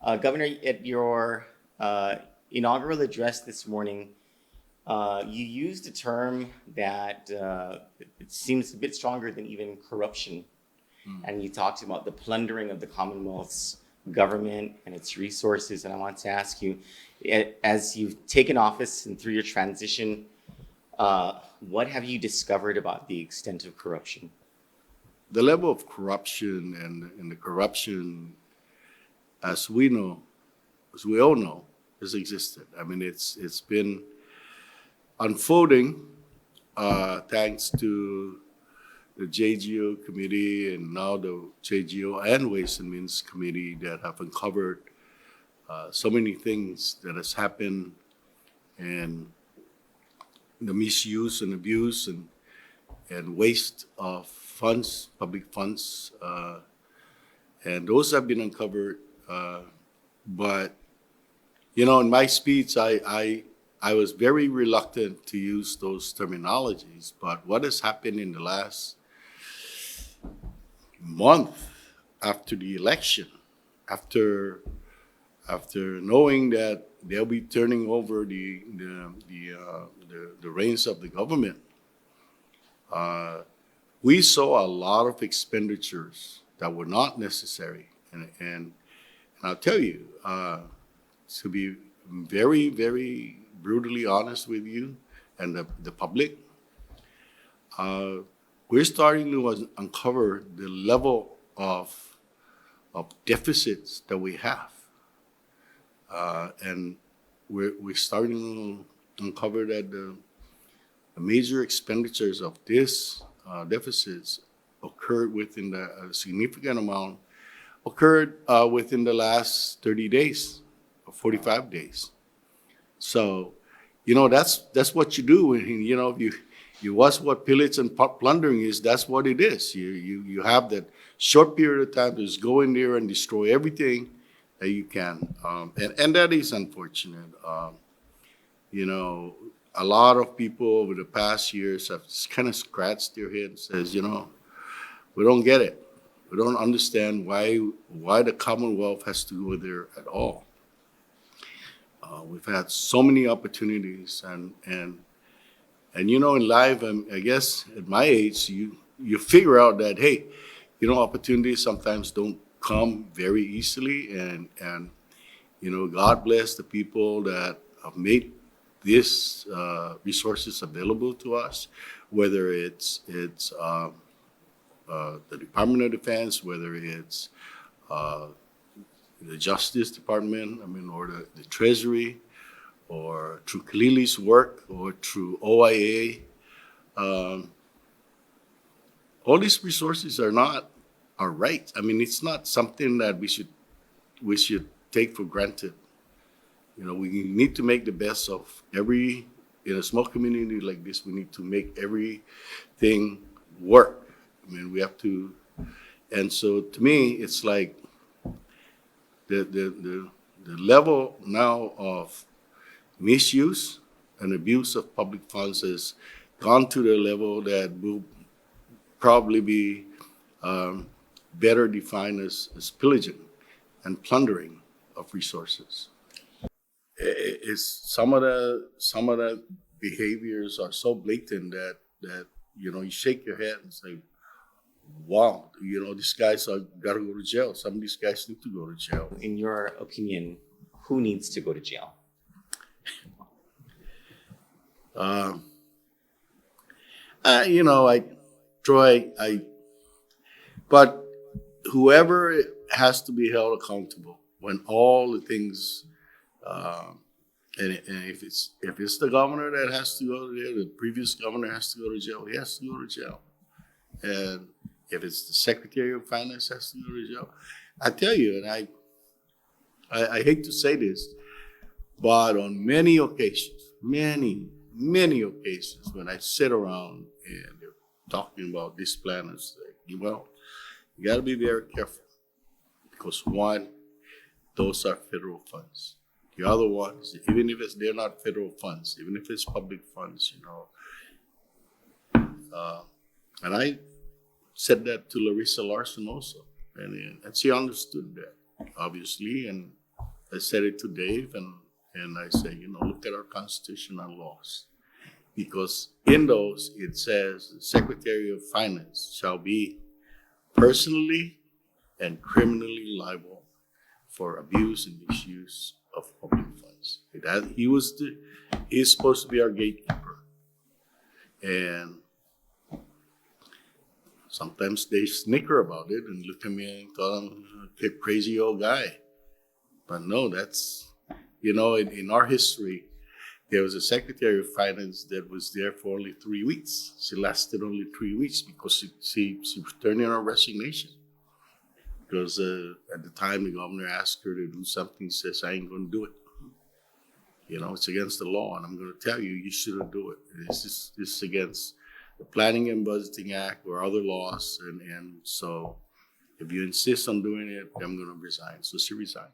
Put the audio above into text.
Governor, at your inaugural address this morning, you used a term that it seems a bit stronger than even corruption. And you talked about the plundering of the Commonwealth's government and its resources. And I want to ask you, as you've taken office and through your transition, what have you discovered about the extent of corruption? The level of corruption and the corruption, as we know, as we all know, has existed. I mean, it's been unfolding thanks to the JGO committee and now the JGO and Ways and Means committee that have uncovered so many things that has happened, and the misuse and abuse and waste of funds, public funds, and those have been uncovered. But you know, in my speech, I was very reluctant to use those terminologies. But what has happened in the last month after the election, after knowing that they'll be turning over the reins of the government, we saw a lot of expenditures that were not necessary. And I'll tell you, to be very, very brutally honest with you and the public, we're starting to uncover the level of deficits that we have. And we're starting to uncover that the major expenditures of this deficits occurred within a significant amount occurred within the last 30 days or 45 days. So, you know, that's what you do. You know, if you watch what pillage and plundering is, that's what it is. You have that short period of time to just go in there and destroy everything that you can. And that is unfortunate. You know, a lot of people over the past years have just kind of scratched their head and says, you know, we don't get it. We don't understand why the Commonwealth has to go there at all. We've had so many opportunities, and you know, in life, I guess at my age, you figure out that, hey, you know, opportunities sometimes don't come very easily, and you know, God bless the people that have made these resources available to us, whether it's the Department of Defense, whether it's the Justice Department, I mean, or the Treasury, or through Kalili's work, or through OIA. All these resources are right. I mean, it's not something that we should take for granted. You know, we need to make the best of in a small community like this, we need to make everything work. I mean, we have to, and so to me, it's like the level now of misuse and abuse of public funds has gone to the level that will probably be better defined as pillaging and plundering of resources. It's some of the behaviors are so blatant that you know, you shake your head and say, wow, you know, these guys are got to go to jail. Some of these guys need to go to jail. In your opinion, who needs to go to jail? You know, but whoever has to be held accountable when all the things, and if it's the governor that has to go there, the previous governor has to go to jail, he has to go to jail. And if it's the Secretary of Finance has to go to jail, I tell you, and I hate to say this, but on many occasions, many occasions, when I sit around and they're talking about this plan, I say, well, you got to be very careful because one, those are federal funds. The other ones, even if they're not federal funds, even if it's public funds, you know, and I said that to Larissa Larson also, and she understood that, obviously, and I said it to Dave, and I say, look at our Constitution and laws. Because in those, it says the Secretary of Finance shall be personally and criminally liable for abuse and misuse of public funds. He's supposed to be our gatekeeper. And sometimes they snicker about it and look at me and call him a crazy old guy. But no, that's, in our history, there was a Secretary of Finance that was there for only 3 weeks. She lasted only 3 weeks because she turned in her resignation. Because at the time, the governor asked her to do something. She says, I ain't going to do it. It's against the law, and I'm going to tell you, you shouldn't do it. It's against the Planning and Budgeting Act or other laws. And so if you insist on doing it, I'm going to resign. So she resigned.